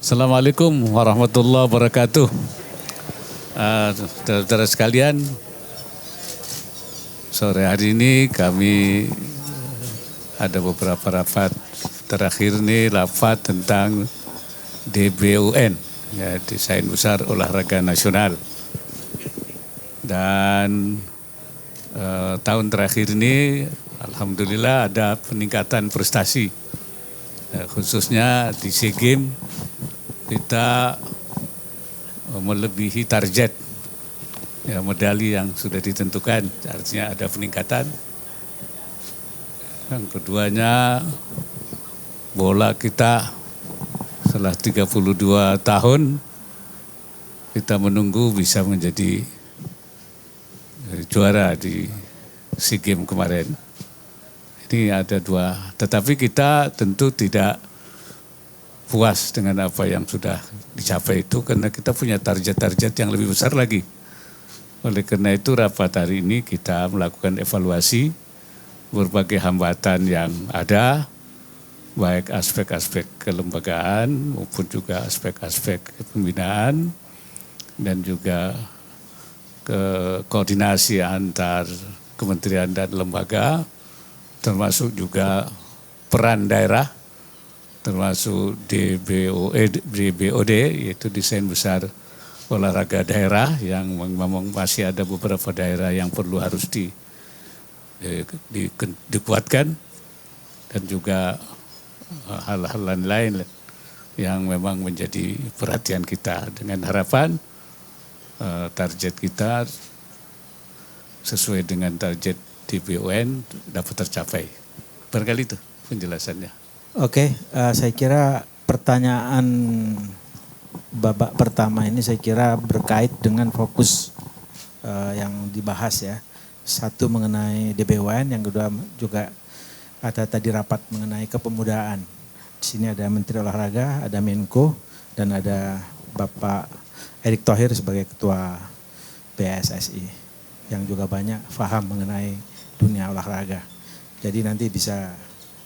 Assalamualaikum warahmatullahi wabarakatuh. Saudara-saudara sekalian, sore hari ini kami ada beberapa rapat. Terakhir ini rapat tentang DBON, ya, Desain Besar Olahraga Nasional. Dan tahun terakhir ini alhamdulillah ada peningkatan prestasi. Khususnya di SEA Games kita melebihi target ya, medali yang sudah ditentukan, artinya ada peningkatan. Yang keduanya, bola kita setelah 32 tahun kita menunggu bisa menjadi juara di SEA Games kemarin. Ini ada dua, tetapi kita tentu tidak puas dengan apa yang sudah dicapai itu karena kita punya target-target yang lebih besar lagi. Oleh karena itu rapat hari ini kita melakukan evaluasi berbagai hambatan yang ada, baik aspek-aspek kelembagaan maupun juga aspek-aspek pembinaan dan juga koordinasi antar kementerian dan lembaga, termasuk juga peran daerah, termasuk DBOD, yaitu Desain Besar Olahraga Daerah, yang memang masih ada beberapa daerah yang perlu harus dikuatkan, dan juga hal-hal lain yang memang menjadi perhatian kita, dengan harapan target kita sesuai dengan target DBON dapat tercapai. Barangkali itu penjelasannya. Oke, saya kira pertanyaan babak pertama ini saya kira berkait dengan fokus yang dibahas ya. Satu mengenai DBON, yang kedua juga ada tadi rapat mengenai kepemudaan. Di sini ada Menteri Olahraga, ada Menko, dan ada Bapak Erick Thohir sebagai Ketua PSSI yang juga banyak paham mengenai dunia olahraga. Jadi nanti bisa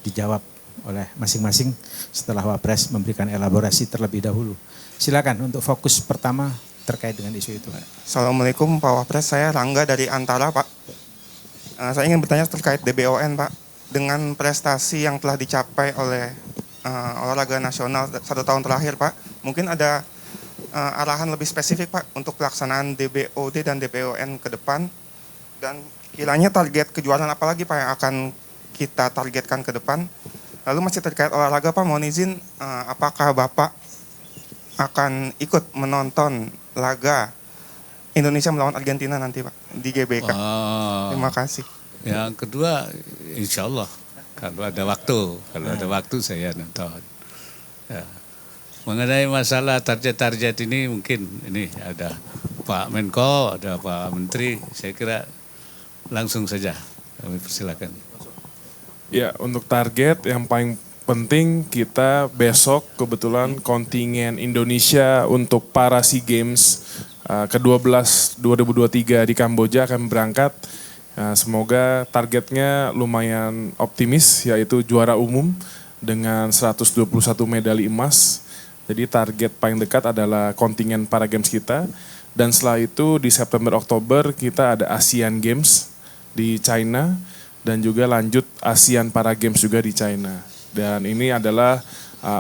dijawab oleh masing-masing setelah Wapres memberikan elaborasi terlebih dahulu. Silakan untuk fokus pertama terkait dengan isu itu. Assalamualaikum Pak Wapres, saya Rangga dari Antara Pak. Saya ingin bertanya terkait DBON Pak. Dengan prestasi yang telah dicapai oleh olahraga nasional 1 tahun terakhir Pak, mungkin ada arahan lebih spesifik Pak untuk pelaksanaan DBOD dan DBON ke depan, dan kiranya target kejuaraan apa lagi Pak yang akan kita targetkan ke depan. Lalu masih terkait olahraga Pak, mohon izin apakah Bapak akan ikut menonton laga Indonesia melawan Argentina nanti Pak di GBK. Terima kasih. Yang kedua, insya Allah kalau ada waktu saya nonton. Ya. Mengenai masalah target-target ini, mungkin ini ada Pak Menko, ada Pak Menteri, saya kira langsung saja kami persilakan. Ya, untuk target yang paling penting kita besok kebetulan kontingen Indonesia untuk para SEA Games ke-12 2023 di Kamboja akan berangkat. Semoga targetnya lumayan optimis, yaitu juara umum dengan 121 medali emas. Jadi target paling dekat adalah kontingen para games kita. Dan setelah itu di September-Oktober kita ada Asian Games di China, dan juga lanjut ASEAN Para Games juga di China. Dan ini adalah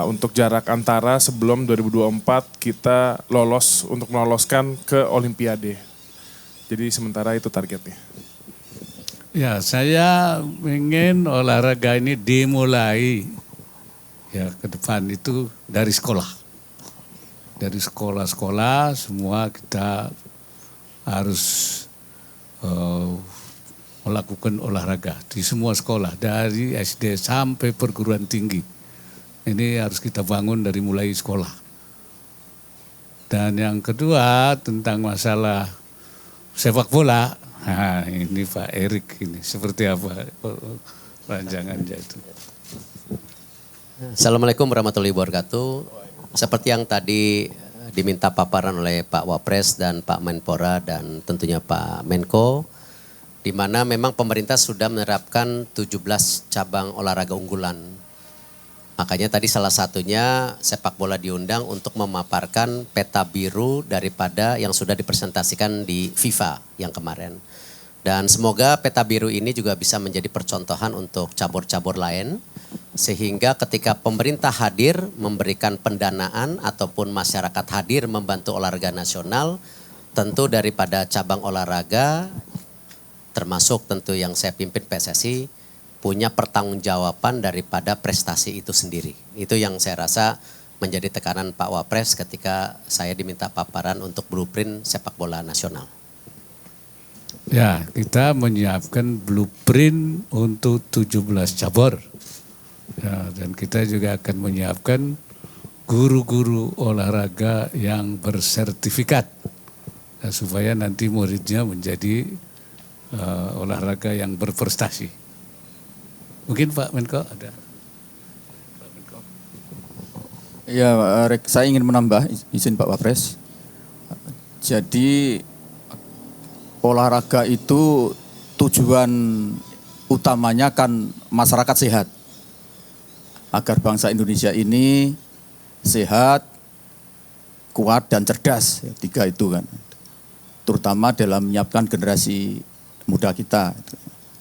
untuk jarak antara sebelum 2024 kita lolos untuk meloloskan ke Olimpiade. Jadi sementara itu targetnya. Ya, saya ingin olahraga ini dimulai ya ke depan itu dari sekolah. Dari sekolah-sekolah semua kita harus melakukan olahraga di semua sekolah, dari SD sampai perguruan tinggi. Ini harus kita bangun dari mulai sekolah. Dan yang kedua tentang masalah sepak bola, nah ini Pak Erick ini seperti apa rancangannya itu. Assalamualaikum warahmatullahi wabarakatuh. Seperti yang tadi diminta paparan oleh Pak Wapres dan Pak Menpora dan tentunya Pak Menko, di mana memang pemerintah sudah menerapkan 17 cabang olahraga unggulan Makanya tadi salah satunya sepak bola diundang untuk memaparkan peta biru daripada yang sudah dipresentasikan di FIFA yang kemarin. Dan semoga peta biru ini juga bisa menjadi percontohan untuk cabur-cabur lain. Sehingga ketika pemerintah hadir memberikan pendanaan ataupun masyarakat hadir membantu olahraga nasional, tentu daripada cabang olahraga termasuk tentu yang saya pimpin PSSI punya pertanggungjawaban daripada prestasi itu sendiri. Itu yang saya rasa menjadi tekanan Pak Wapres ketika saya diminta paparan untuk blueprint sepak bola nasional. Ya, kita menyiapkan blueprint untuk 17 cabur. Ya, dan kita juga akan menyiapkan guru-guru olahraga yang bersertifikat. Ya, supaya nanti muridnya menjadi olahraga yang berprestasi. Mungkin Pak Menko ada. Pak Menko. Ya, saya ingin menambah izin Pak Wapres. Jadi olahraga itu tujuan utamanya kan masyarakat sehat. Agar bangsa Indonesia ini sehat, kuat dan cerdas. Ya, 3 itu kan. Terutama dalam menyiapkan generasi muda kita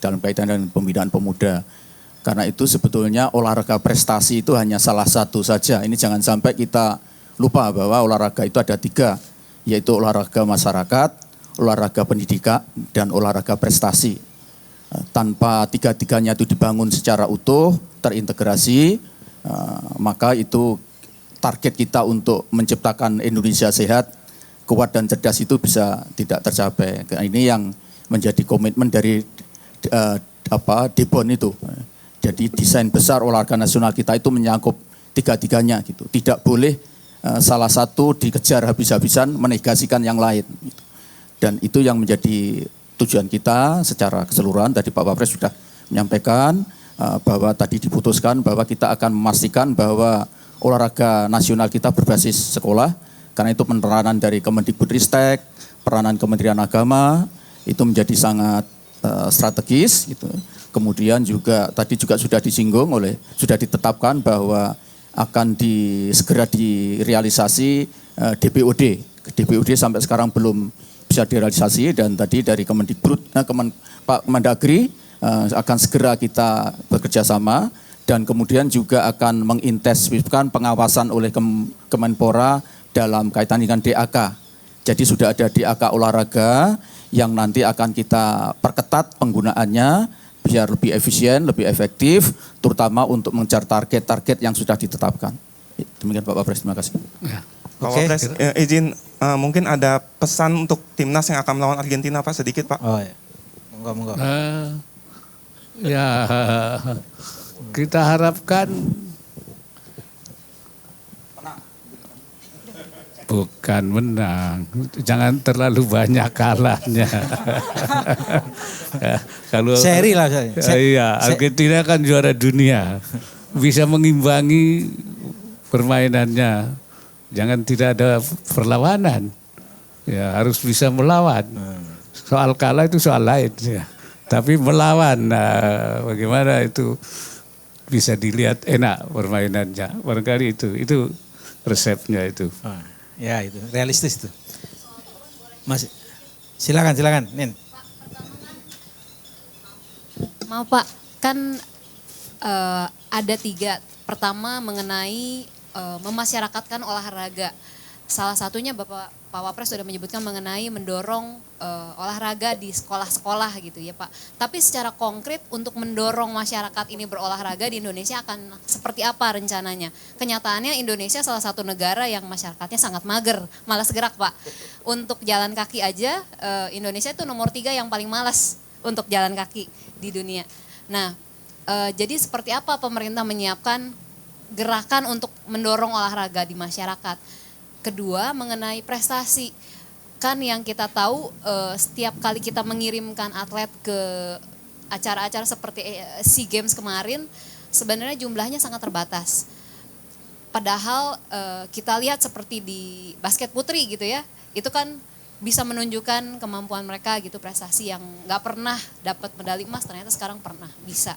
dalam kaitan dengan pembinaan pemuda. Karena itu sebetulnya olahraga prestasi itu hanya salah satu saja. Ini jangan sampai kita lupa bahwa olahraga itu ada 3, yaitu olahraga masyarakat, olahraga pendidikan, dan olahraga prestasi. Tanpa 3-tiganya itu dibangun secara utuh, terintegrasi, maka itu target kita untuk menciptakan Indonesia sehat, kuat dan cerdas itu bisa tidak tercapai. Ini yang menjadi komitmen dari DEBON itu. Jadi desain besar olahraga nasional kita itu menyangkut 3-tiganya gitu. Tidak boleh salah satu dikejar habis-habisan menegasikan yang lain. Gitu. Dan itu yang menjadi tujuan kita secara keseluruhan. Tadi Pak Wapres sudah menyampaikan bahwa tadi diputuskan bahwa kita akan memastikan bahwa olahraga nasional kita berbasis sekolah. Karena itu peranan dari Kemendikbudristek, peranan Kementerian Agama itu menjadi sangat strategis gitu. Kemudian juga tadi juga sudah disinggung sudah ditetapkan bahwa akan segera direalisasi DPOD. DPOD sampai sekarang belum bisa direalisasi dan tadi dari Pak Mendagri akan segera kita bekerja sama dan kemudian juga akan mengintensifkan pengawasan oleh Kemenpora dalam kaitan dengan DAK. Jadi sudah ada DAK olahraga yang nanti akan kita perketat penggunaannya biar lebih efisien, lebih efektif, terutama untuk mengejar target-target yang sudah ditetapkan. Demikian Pak Wapres, terima kasih. Ya. Pak Wapres, izin mungkin ada pesan untuk timnas yang akan melawan Argentina Pak, sedikit Pak. Oh ya, monggo. Ya, kita harapkan bukan menang, jangan terlalu banyak kalahnya. Kalau Seri lah saya. Iya, Argentina kan juara dunia, bisa mengimbangi permainannya. Jangan tidak ada perlawanan, ya harus bisa melawan. Soal kalah itu soal lain, ya. Tapi melawan, nah, bagaimana itu bisa dilihat enak permainannya. Barangkali itu resepnya itu. Ya itu, realistis itu. Mas, silakan, Nin. Mau Pak, kan ada 3. Pertama mengenai memasyarakatkan olahraga. Salah satunya Pak Wapres sudah menyebutkan mengenai mendorong olahraga di sekolah-sekolah gitu ya Pak. Tapi secara konkret untuk mendorong masyarakat ini berolahraga di Indonesia akan seperti apa rencananya? Kenyataannya Indonesia salah satu negara yang masyarakatnya sangat mager, malas gerak Pak. Untuk jalan kaki aja Indonesia itu nomor 3 yang paling malas untuk jalan kaki di dunia. Nah jadi seperti apa pemerintah menyiapkan gerakan untuk mendorong olahraga di masyarakat? Kedua mengenai prestasi, kan yang kita tahu setiap kali kita mengirimkan atlet ke acara-acara seperti SEA Games kemarin sebenarnya jumlahnya sangat terbatas. Padahal kita lihat seperti di basket putri gitu ya, itu kan bisa menunjukkan kemampuan mereka gitu, prestasi yang nggak pernah dapat medali emas ternyata sekarang pernah bisa.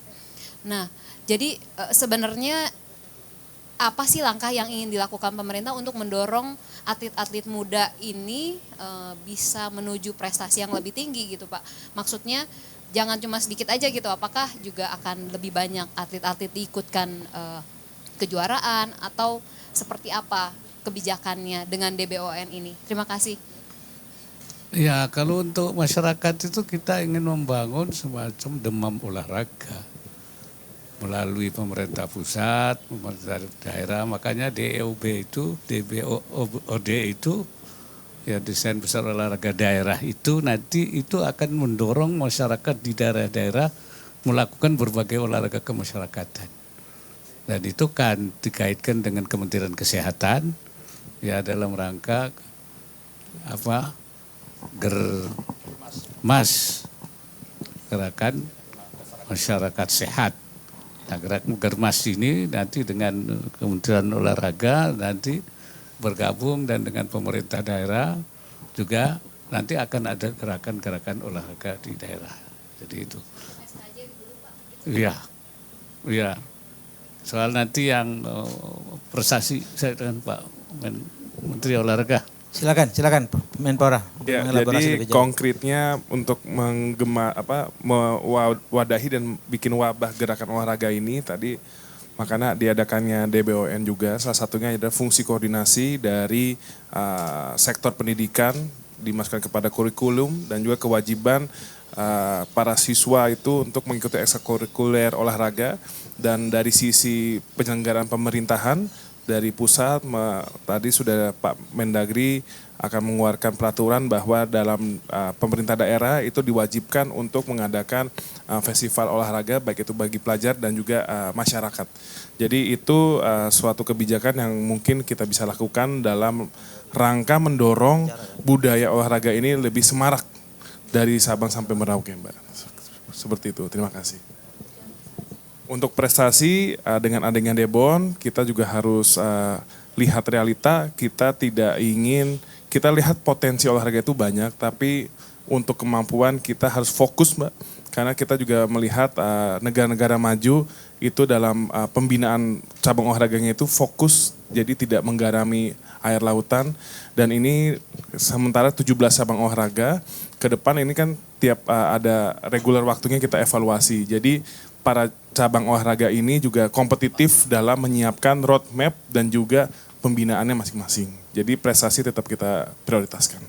Nah jadi sebenarnya apa sih langkah yang ingin dilakukan pemerintah untuk mendorong atlet-atlet muda ini bisa menuju prestasi yang lebih tinggi gitu Pak. Maksudnya jangan cuma sedikit aja gitu, apakah juga akan lebih banyak atlet-atlet diikutkan kejuaraan atau seperti apa kebijakannya dengan DBON ini? Terima kasih. Ya, kalau untuk masyarakat itu kita ingin membangun semacam demam olahraga melalui pemerintah pusat, pemerintah daerah. Makanya DEOB itu, DBOD itu, ya desain besar olahraga daerah itu nanti itu akan mendorong masyarakat di daerah-daerah melakukan berbagai olahraga kemasyarakatan. Dan itu kan dikaitkan dengan Kementerian Kesehatan, ya dalam rangka Germas, gerakan masyarakat sehat. Nah, Germas ini nanti dengan Kementerian Olahraga nanti bergabung dan dengan pemerintah daerah juga nanti akan ada gerakan-gerakan olahraga di daerah. Jadi itu. Iya, iya. Soal nanti yang prestasi saya dengan Pak Menteri Olahraga. Silakan Menpora. Ya, jadi konkretnya untuk mewadahi dan bikin wabah gerakan olahraga ini tadi makanya diadakannya DBON juga salah satunya adalah fungsi koordinasi dari sektor pendidikan dimasukkan kepada kurikulum dan juga kewajiban para siswa itu untuk mengikuti ekstrakurikuler olahraga dan dari sisi penyelenggaraan pemerintahan dari pusat tadi sudah Pak Mendagri akan mengeluarkan peraturan bahwa dalam pemerintah daerah itu diwajibkan untuk mengadakan festival olahraga baik itu bagi pelajar dan juga masyarakat. Jadi itu suatu kebijakan yang mungkin kita bisa lakukan dalam rangka mendorong budaya olahraga ini lebih semarak dari Sabang sampai Merauke, Mbak. Seperti itu. Terima kasih. Untuk prestasi dengan adanya Debon, kita juga harus lihat realita. Kita tidak ingin, kita lihat potensi olahraga itu banyak, tapi untuk kemampuan kita harus fokus, Mbak. Karena kita juga melihat negara-negara maju itu dalam pembinaan cabang olahraganya itu fokus, jadi tidak menggarami air lautan. Dan ini sementara 17 cabang olahraga, ke depan ini kan tiap ada regular waktunya kita evaluasi. Jadi para cabang olahraga ini juga kompetitif dalam menyiapkan roadmap dan juga pembinaannya masing-masing. Jadi prestasi tetap kita prioritaskan.